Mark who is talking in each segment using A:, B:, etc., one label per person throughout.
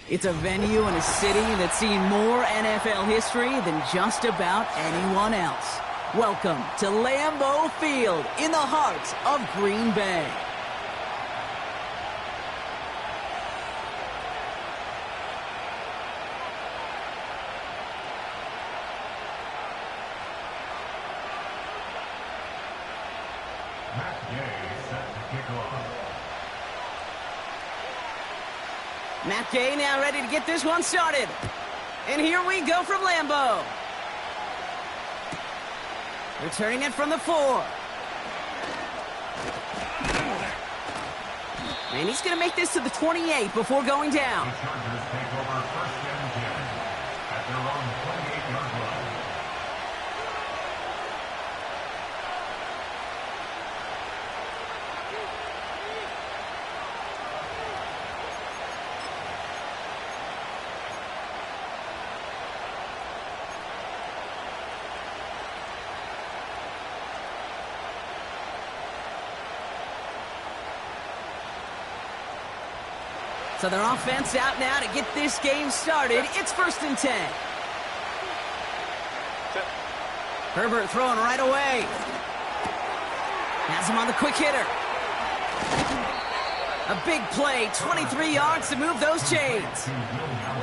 A: It's a venue and a city that's seen more NFL history than just about anyone else. Welcome to Lambeau Field in the heart of Green Bay. Matt Gay now ready to get this one started. And here we go from Lambeau. Returning it from the 4. And he's going to make this to the 28 before going down.
B: The Chargers take over 1st and 10 at their own 28-yard line.
A: So their offense out now to get this game started. It's 1st and 10. Herbert throwing right away. Has him on the quick hitter. A big play, 23 yards to move those chains.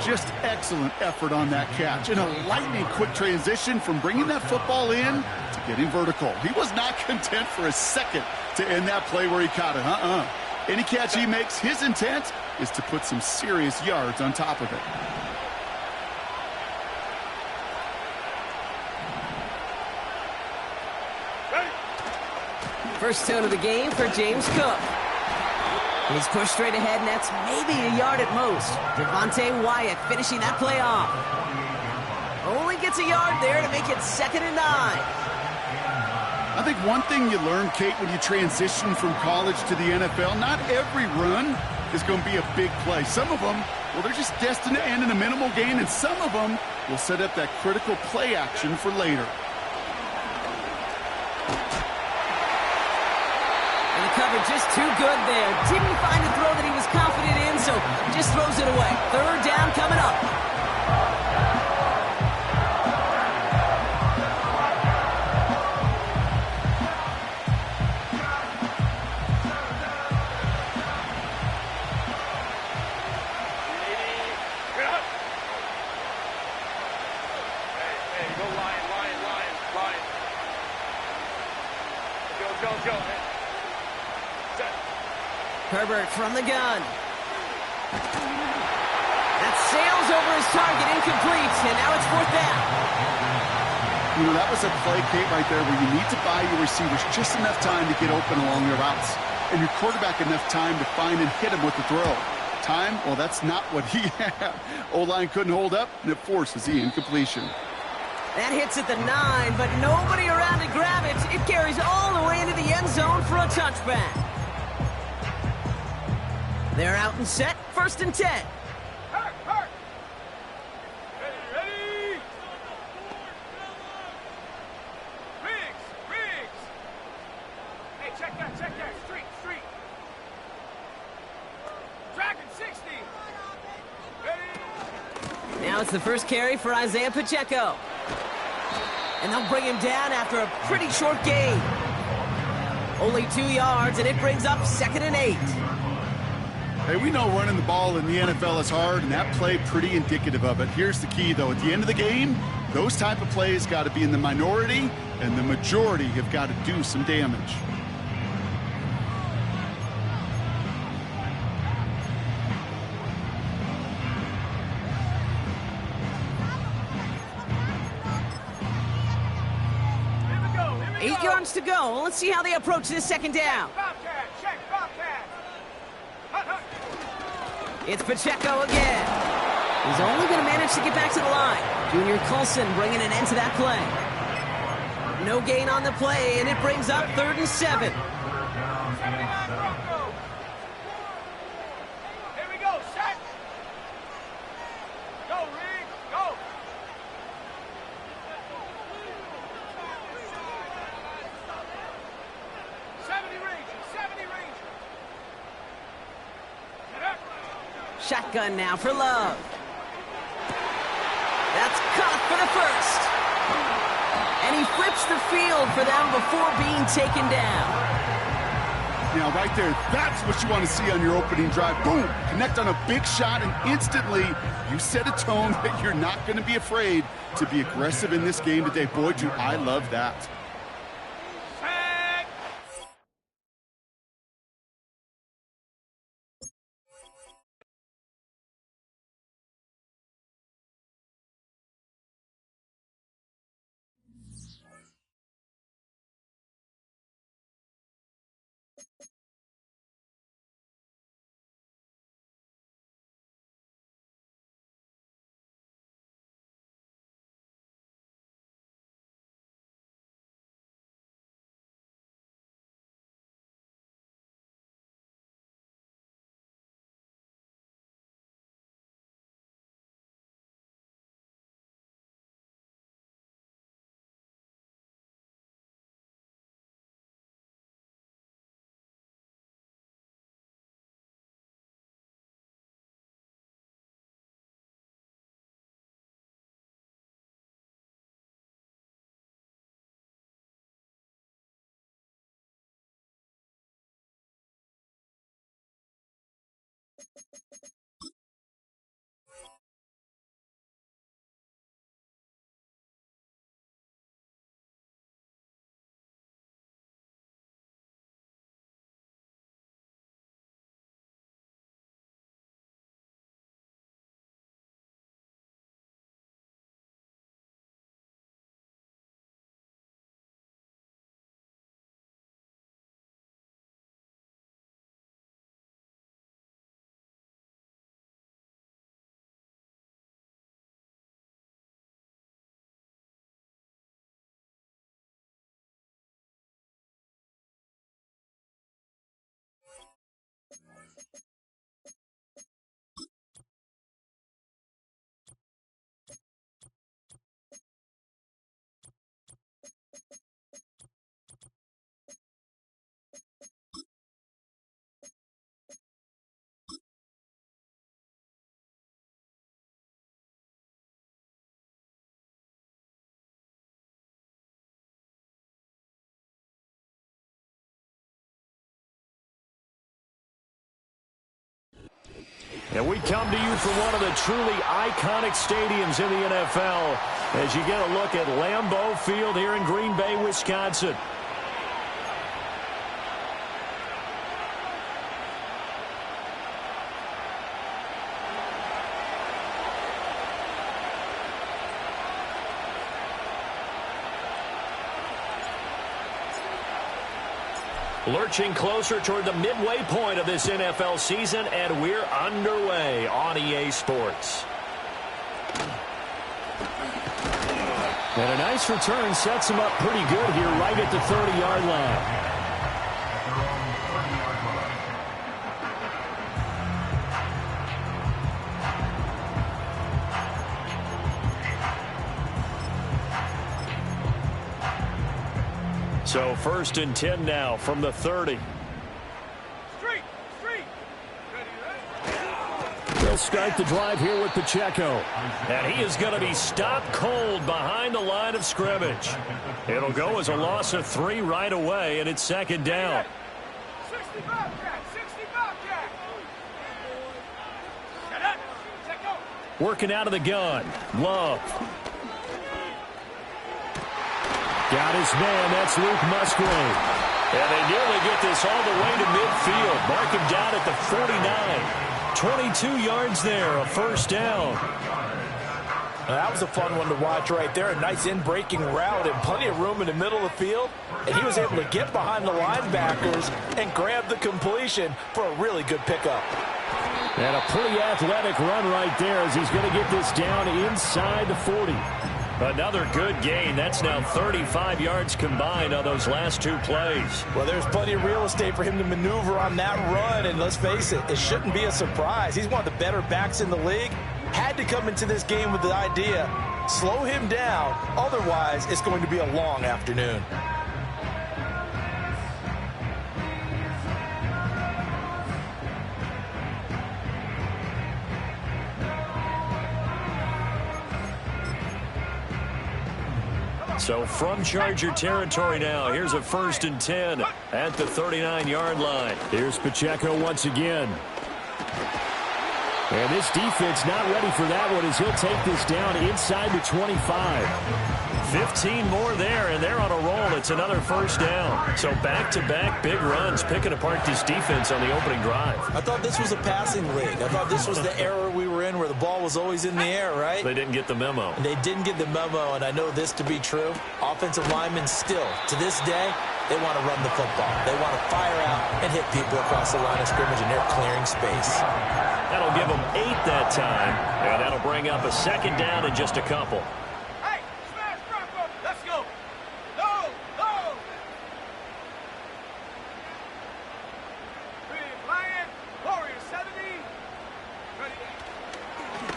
C: Just excellent effort on that catch. And a lightning quick transition from bringing that football in to getting vertical. He was not content for a second to end that play where he caught it. Any catch he makes, his intent is to put some serious yards on top of it.
A: First tone of the game for James Cook. He's pushed straight ahead, and that's maybe a yard at most. Devontae Wyatt finishing that play off. Only gets a yard there to make it 2nd and 9.
C: I think one thing you learn, Kate, when you transition from college to the NFL, not every run is going to be a big play. Some of them, well, they're just destined to end in a minimal gain, and some of them will set up that critical play action for later.
A: And the cover just too good there. Didn't find a throw that he was confident in, so just throws it away. 3rd down coming up. Herbert from the gun. That sails over his target, incomplete, and now it's 4th down.
C: You know, that was a play, Kate, right there where you need to buy your receivers just enough time to get open along their routes, and your quarterback enough time to find and hit him with the throw. Time, well, that's not what he had. O-line couldn't hold up, and it forces the incompletion.
A: That hits at the 9, but nobody around to grab it. It carries all the way into the end zone for a touchback. They're out and set, 1st and 10.
D: Hurt. Ready. Riggs. Hey, check that. Street. Dragon 60. Ready.
A: Now it's the first carry for Isaiah Pacheco. And they'll bring him down after a pretty short gain. Only 2 yards, and it brings up 2nd and 8.
C: Hey, we know running the ball in the NFL is hard, and that play pretty indicative of it. Here's the key, though. At the end of the game, those type of plays got to be in the minority, and the majority have got to do some damage.
D: Here we go.
A: 8 yards to go. Let's see how they approach this 2nd down.
D: Bobcat. Check Bobcat. Hut.
A: It's Pacheco again. He's only going to manage to get back to the line. Junior Colson bringing an end to that play. No gain on the play, and it brings up 3rd and 7.
D: Here we go. Set. Go, Riggs. Go.
A: Shotgun now for Love. That's caught for the first. And he flips the field for them before being taken down.
C: Now, right there, that's what you want to see on your opening drive. Boom! Connect on a big shot, and instantly you set a tone that you're not going to be afraid to be aggressive in this game today. Boy, do I love that.
E: And we come to you from one of the truly iconic stadiums in the NFL as you get a look at Lambeau Field here in Green Bay, Wisconsin. Lurching closer toward the midway point of this NFL season, and we're underway on EA Sports. And a nice return sets him up pretty good here right at the 30-yard line. So 1st and 10 now from the 30. They'll start the drive here with Pacheco. And he is going to be stopped cold behind the line of scrimmage. It'll go as a loss of 3 right away, and it's 2nd down.
D: 60 Bobcat, 60 Bobcat. Shut up. Check out.
E: Working out of the gun. Love. Got his man. That's Luke Musgrave. And they nearly get this all the way to midfield. Mark him down at the 49. 22 yards there, a 1st down.
F: That was a fun one to watch right there. A nice in-breaking route and plenty of room in the middle of the field. And he was able to get behind the linebackers and grab the completion for a really good pickup.
E: And a pretty athletic run right there as he's going to get this down inside the 40. Another good gain. That's now 35 yards combined on those last 2 plays.
F: Well, there's plenty of real estate for him to maneuver on that run, and let's face it, it shouldn't be a surprise. He's one of the better backs in the league. Had to come into this game with the idea, slow him down, otherwise it's going to be a long afternoon.
E: So from Charger territory now, here's a 1st and 10 at the 39-yard line. Here's Pacheco once again. And this defense not ready for that one as he'll take this down inside the 25. 15 more there, and they're on a roll. It's another 1st down. So back-to-back big runs, picking apart this defense on the opening drive.
F: I thought this was a passing league. I thought this was the era we were in where the ball was always in the air, right?
E: They didn't get the memo.
F: And they didn't get the memo, and I know this to be true. Offensive linemen still, to this day, they want to run the football. They want to fire out and hit people across the line of scrimmage, and they're clearing space.
E: That'll give them 8 that time, and that'll bring up a 2nd down in just a couple.
D: Hey, smash drop up. Let's go. Go, go. Lion, Warrior 70. Ready.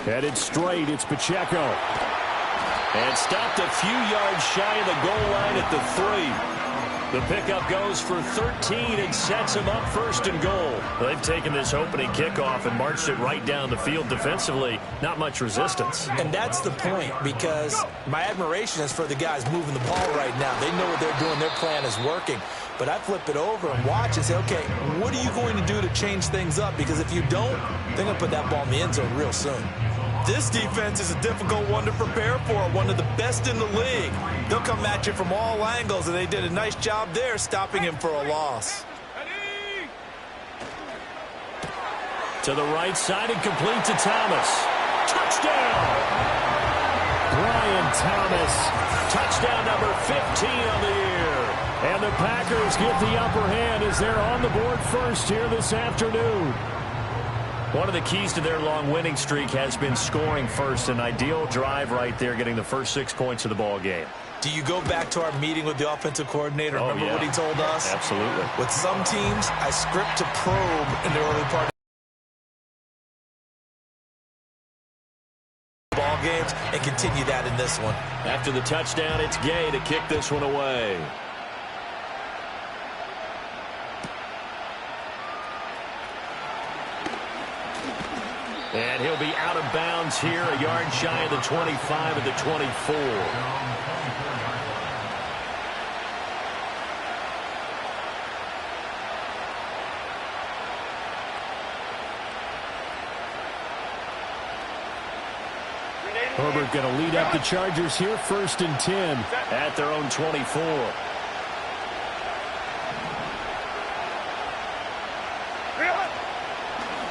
E: Headed straight, it's Pacheco. And stopped a few yards shy of the goal line at the 3. The pickup goes for 13 and sets him up 1st and goal. They've taken this opening kickoff and marched it right down the field defensively. Not much resistance.
F: And that's the point, because my admiration is for the guys moving the ball right now. They know what they're doing. Their plan is working. But I flip it over and watch and say, okay, what are you going to do to change things up? Because if you don't, they're going to put that ball in the end zone real soon. This defense is a difficult one to prepare for, one of the best in the league. They'll come at you from all angles, and they did a nice job there stopping him for a loss.
D: Ready.
E: To the right side and complete to Thomas. Touchdown! Brian Thomas. Touchdown number 15 on the year. And the Packers get the upper hand as they're on the board first here this afternoon. One of the keys to their long winning streak has been scoring first. An ideal drive right there, getting the first 6 points of the ball game.
F: Do you go back to our meeting with the offensive coordinator? Remember what he told us?
E: Absolutely.
F: With some teams, I script to probe in the early part of ball games and continue that in this one.
E: After the touchdown, it's Gay to kick this one away. And he'll be out of bounds here, a yard shy of the 25 at the 24. Herbert going to lead up the Chargers here, 1st and 10 at their own 24.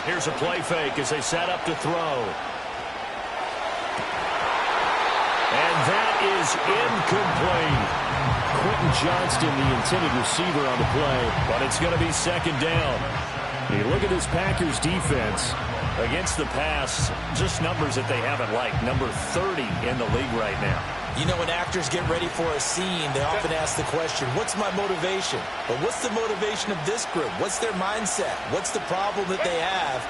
E: Here's a play fake as they set up to throw. And that is incomplete. Quentin Johnston, the intended receiver on the play, but it's going to be 2nd down. You look at this Packers defense against the pass, just numbers that they haven't liked. Number 30 in the league right now.
F: You know, when actors get ready for a scene, they often ask the question, what's my motivation? But what's the motivation of this group? What's their mindset? What's the problem that they have?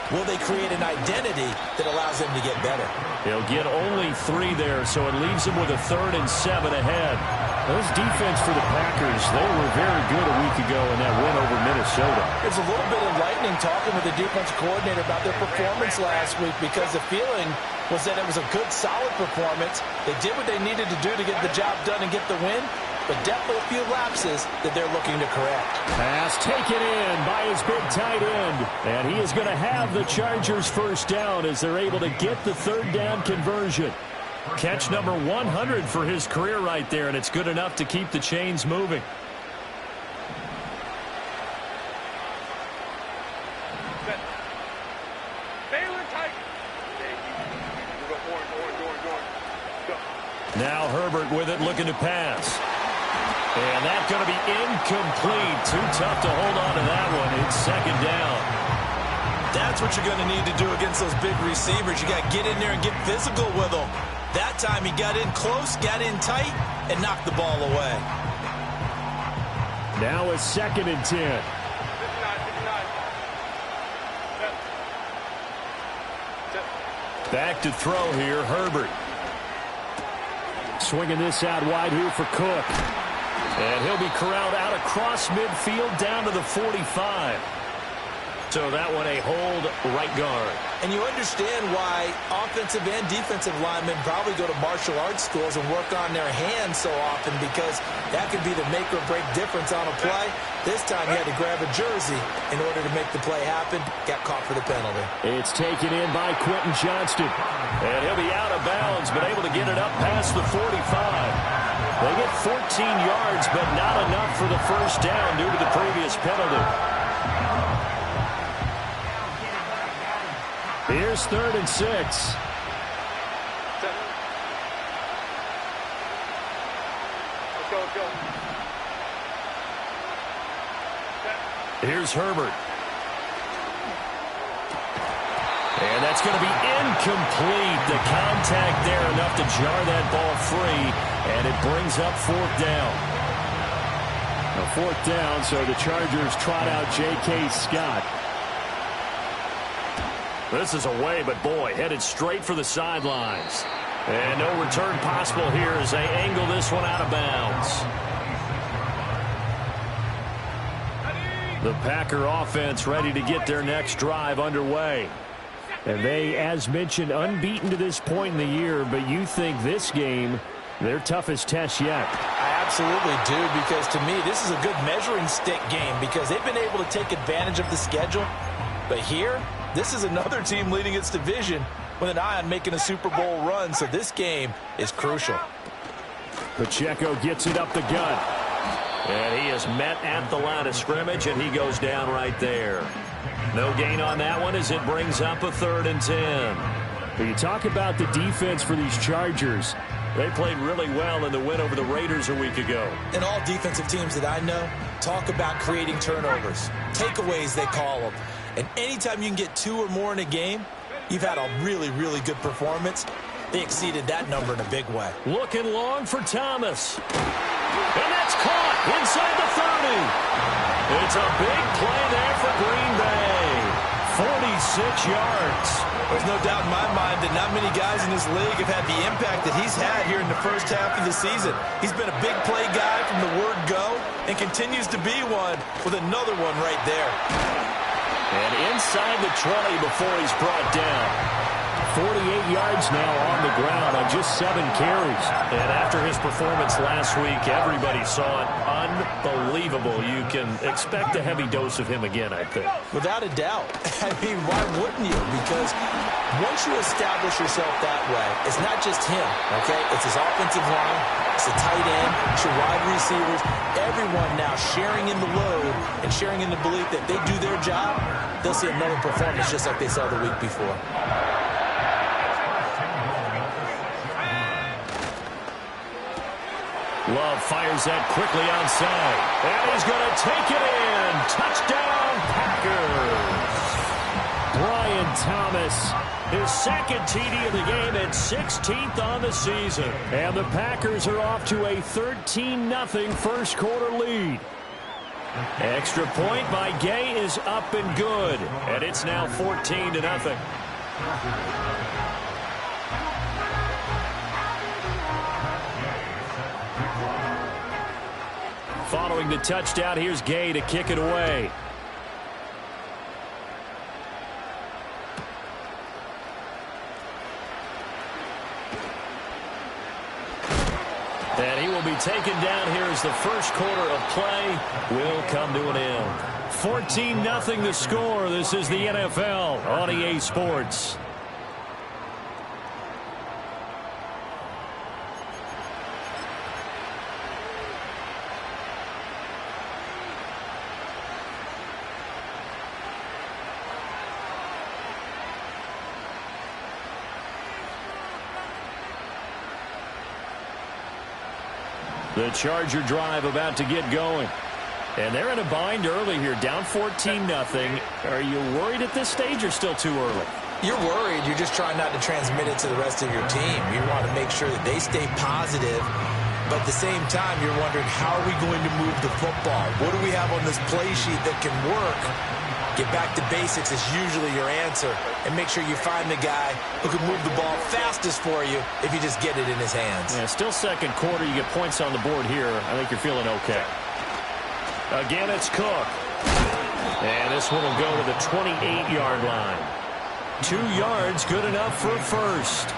F: Will they create an identity that allows them to get better?
E: They'll get only 3 there, so it leaves them with a 3rd and 7 ahead. Those defense for the Packers, they were very good a week ago in that win over Minnesota.
F: It's a little bit enlightening talking with the defense coordinator about their performance last week, because the feeling was that it was a good, solid performance. They did what they needed to do to get the job done and get the win, but definitely a few lapses that they're looking to correct.
E: Pass taken in by his big tight end, and he is going to have the Chargers 1st down as they're able to get the 3rd down conversion. Catch number 100 for his career right there, and it's good enough to keep the chains moving. Now Herbert with it, looking to pass. And that's going to be incomplete. Too tough to hold on to that one. It's 2nd down.
F: That's what you're going to need to do against those big receivers. You got to get in there and get physical with them. That time he got in close, got in tight, and knocked the ball away.
E: Now a 2nd and 10. Back to throw here, Herbert. Swinging this out wide here for Cook. And he'll be corralled out across midfield down to the 45. So that one a hold right guard.
F: And you understand why offensive and defensive linemen probably go to martial arts schools and work on their hands so often, because that could be the make or break difference on a play. This time he had to grab a jersey in order to make the play happen. Got caught for the penalty.
E: It's taken in by Quentin Johnston. And he'll be out of bounds, but able to get it up past the 45. They get 14 yards, but not enough for the first down due to the previous penalty. Here's 3rd and 6.
D: Let's go.
E: Here's Herbert. And that's going to be incomplete. The contact there enough to jar that ball free, and it brings up 4th down. A 4th down, so the Chargers trot out J.K. Scott. This is away, but boy, headed straight for the sidelines. And no return possible here as they angle this one out of bounds. The Packer offense ready to get their next drive underway. And they, as mentioned, unbeaten to this point in the year, but you think this game, their toughest test yet.
F: I absolutely do, because to me, this is a good measuring stick game, because they've been able to take advantage of the schedule. But here, this is another team leading its division with an eye on making a Super Bowl run, so this game is crucial.
E: Pacheco gets it up the gut. And he is met at the line of scrimmage, and he goes down right there. No gain on that one as it brings up a 3rd and 10. But you talk about the defense for these Chargers. They played really well in the win over the Raiders a week ago.
F: And all defensive teams that I know talk about creating turnovers. Takeaways, they call them. And anytime you can get 2 or more in a game, you've had a really, really good performance. They exceeded that number in a big way.
E: Looking long for Thomas. And that's caught inside the 30. It's a big play there for Green Bay. 46 yards.
F: There's no doubt in my mind that not many guys in this league have had the impact that he's had here in the first half of the season. He's been a big play guy from the word go and continues to be one with another one right there.
E: And inside the 20 before he's brought down. 48 yards now on the ground on just 7 carries. And after his performance last week, everybody saw it. Unbelievable. You can expect a heavy dose of him again, I think.
F: Without a doubt. I mean, why wouldn't you? Because once you establish yourself that way, it's not just him, okay? It's his offensive line, it's the tight end, it's your wide receivers, everyone now sharing in the load and sharing in the belief that they do their job, they'll see another performance just like they saw the week before.
E: Love fires that quickly outside. And he's going to take it in. Touchdown, Packers. Brian Thomas, his 2nd TD of the game and 16th on the season. And the Packers are off to a 13-0 first quarter lead. Extra point by Gay is up and good. And it's now 14-0. Following the touchdown, here's Gay to kick it away. And he will be taken down here as the first quarter of play will come to an end. 14-0 the score. This is the NFL on EA Sports. The Charger drive about to get going. And they're in a bind early here, down 14-0. Are you worried at this stage or still too early?
F: You're worried. You're just trying not to transmit it to the rest of your team. You want to make sure that they stay positive. But at the same time, you're wondering, how are we going to move the football? What do we have on this play sheet that can work? Get back to basics is usually your answer. And make sure you find the guy who can move the ball fastest for you if you just get it in his hands.
E: Yeah, still second quarter. You get points on the board here. I think you're feeling okay. Again, it's Cook. And this one will go to the 28-yard line. 2 yards, good enough for a first.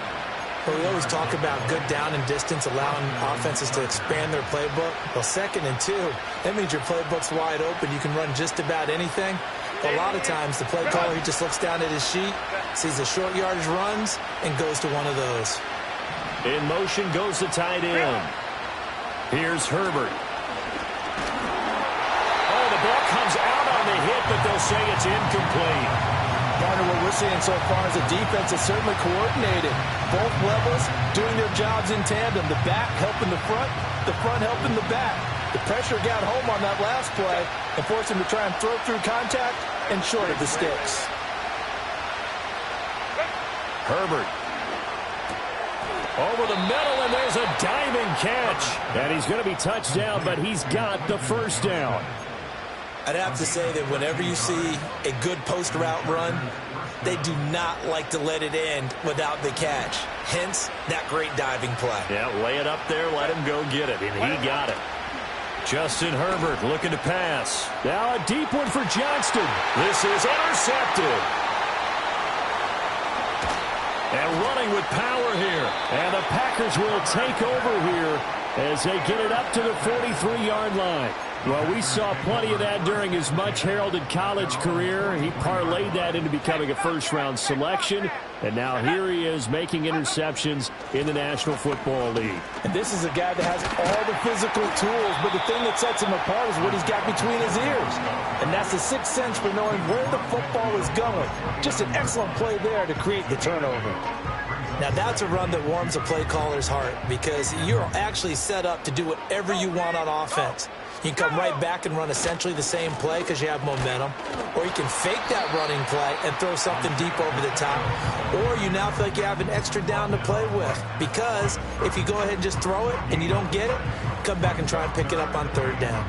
F: Well, we always talk about good down and distance, allowing offenses to expand their playbook. Well, 2nd and 2, that means your playbook's wide open. You can run just about anything. A lot of times, the play caller, he just looks down at his sheet, sees the short yardage runs, and goes to one of those.
E: In motion goes the tight end. Here's Herbert. Oh, the ball comes out on the hit, but they'll say it's incomplete.
F: Partner, what we're seeing so far is a defense that's certainly coordinated. Both levels doing their jobs in tandem. The back helping the front helping the back. The pressure got home on that last play and forced him to try and throw through contact and short of the sticks.
E: Herbert. Over the middle, and there's a diving catch. And he's going to be touched down, but he's got the first down.
F: I'd have to say that whenever you see a good post route run, they do not like to let it end without the catch. Hence, that great diving play.
E: Yeah, lay it up there, let him go get it, and he got it. Justin Herbert looking to pass. Now a deep one for Johnston. This is intercepted. And running with power here. And the Packers will take over here as they get it up to the 43-yard line. Well, we saw plenty of that during his much-heralded college career. He parlayed that into becoming a first-round selection. And now here he is making interceptions in the National Football League.
F: And this is a guy that has all the physical tools, but the thing that sets him apart is what he's got between his ears. And that's the sixth sense for knowing where the football is going. Just an excellent play there to create the turnover. Now that's a run that warms a play caller's heart because you're actually set up to do whatever you want on offense. You can come right back and run essentially the same play because you have momentum. Or you can fake that running play and throw something deep over the top. Or you now feel like you have an extra down to play with. Because if you go ahead and just throw it and you don't get it, come back and try and pick it up on 3rd down.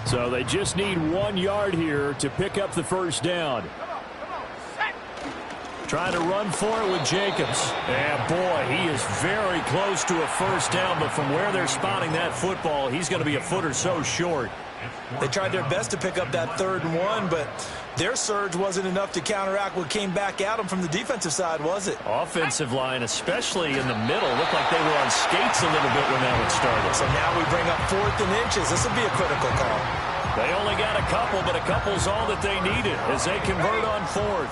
E: So they just need 1 yard here to pick up the first down. Trying to run for it with Jacobs. And boy, he is very close to a first down, but from where they're spotting that football, he's going to be a foot or so short.
F: They tried their best to pick up that 3rd and 1, but their surge wasn't enough to counteract what came back at them from the defensive side, was it?
E: Offensive line, especially in the middle, looked like they were on skates a little bit when that one started.
F: So now we bring up 4th and inches. This will be a critical call.
E: They only got a couple, but a couple's all that they needed as they convert on 4th.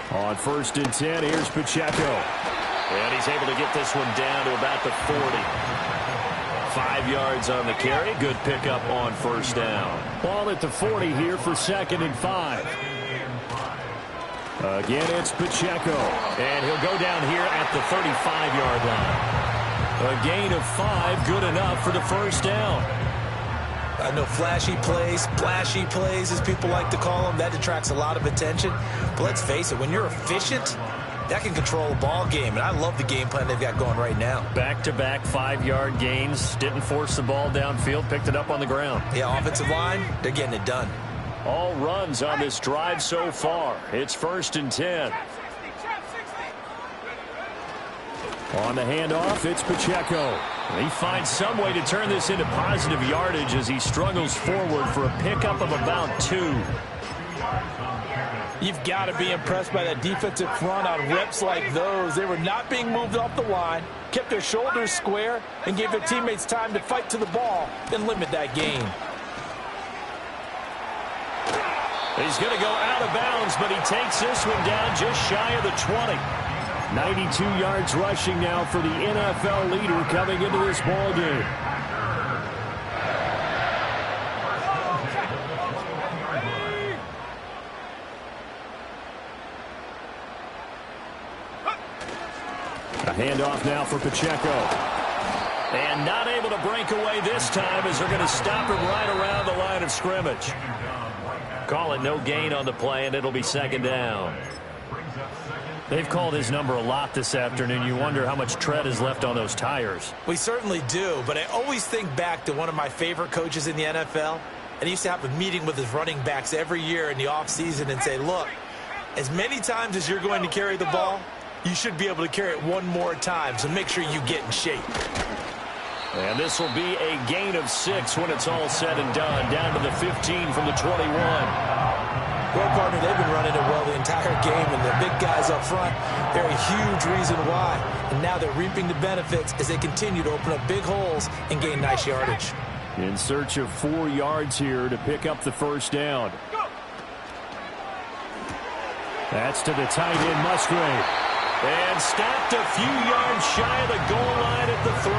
E: On 1st and 10, here's Pacheco. And he's able to get this one down to about the 40. 5 yards on the carry. Good pickup on 1st down. Ball at the 40 here for 2nd and 5. Again, it's Pacheco. And he'll go down here at the 35-yard line. A gain of 5, good enough for the first down.
F: I know flashy plays, splashy plays, as people like to call them, that attracts a lot of attention. But let's face it, when you're efficient, that can control a ball game. And I love the game plan they've got going right now.
E: Back-to-back 5-yard gains. Didn't force the ball downfield, picked it up on the ground.
F: Yeah, offensive line, they're getting it done.
E: All runs on this drive so far. It's 1st and 10. On the handoff, it's Pacheco. He finds some way to turn this into positive yardage as he struggles forward for a pickup of about 2.
F: You've got to be impressed by that defensive front on reps like those. They were not being moved off the line, kept their shoulders square, and gave their teammates time to fight to the ball and limit that gain.
E: He's going to go out of bounds, but he takes this one down just shy of the 20. 92 yards rushing now for the NFL leader coming into this ball game. A handoff now for Pacheco. And not able to break away this time as they're going to stop him right around the line of scrimmage. Call it no gain on the play, and it'll be 2nd down. They've called his number a lot this afternoon. You wonder how much tread is left on those tires.
F: We certainly do, but I always think back to one of my favorite coaches in the NFL. And he used to have a meeting with his running backs every year in the offseason and say, look, As many times as you're going to carry the ball, you should be able to carry it one more time, so make sure you get in shape.
E: And this will be a gain of 6 when it's all said and done, down to the 15 from the 21.
F: Well, partner, they've been running it well the entire game, and the big guys up front, they're a huge reason why. And now they're reaping the benefits as they continue to open up big holes and gain nice yardage.
E: In search of 4 yards here to pick up the first down. That's to the tight end, Musgrave. And stopped a few yards shy of the goal line at the 3.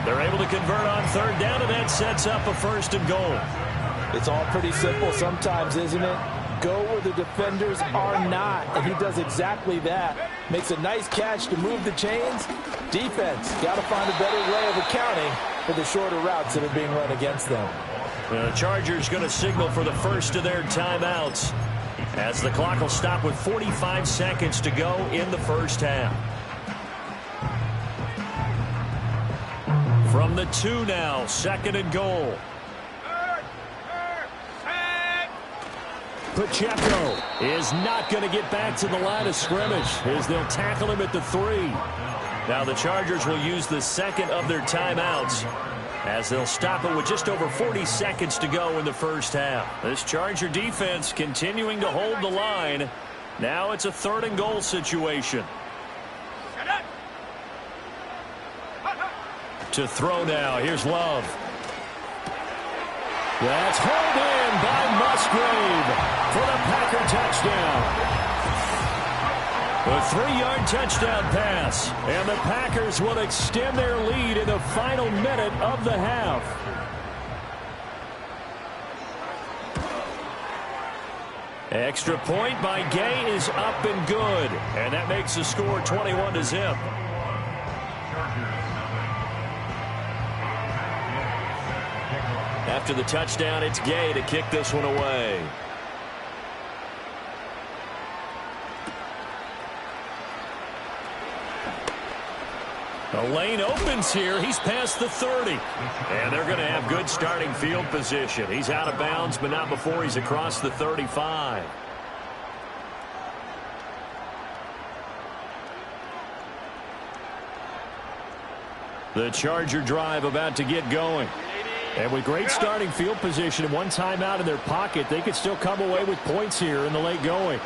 E: They're able to convert on third down, and that sets up a 1st and goal.
F: It's all pretty simple sometimes, isn't it? Go where the defenders are not, and he does exactly that. Makes a nice catch to move the chains. Defense, got to find a better way of accounting for the shorter routes that are being run against them.
E: The Chargers going to signal for the first of their timeouts, as the clock will stop with 45 seconds to go in the first half. From the 2 now, 2nd and goal. Pacheco is not going to get back to the line of scrimmage as they'll tackle him at the 3. Now the Chargers will use the 2nd of their timeouts as they'll stop it with just over 40 seconds to go in the first half. This Charger defense continuing to hold the line. Now it's a 3rd and goal situation. To throw now, here's Love. That's hauled in by Musgrave for the Packer touchdown. A 3-yard touchdown pass, and the Packers will extend their lead in the final minute of the half. Extra point by Gay is up and good, and that makes the score 21-0. After the touchdown, it's Gay to kick this one away. The lane opens here. He's past the 30. And they're going to have good starting field position. He's out of bounds, but not before he's across the 35. The Charger drive about to get going. And with great starting field position and one timeout in their pocket, they could still come away with points here in the late going.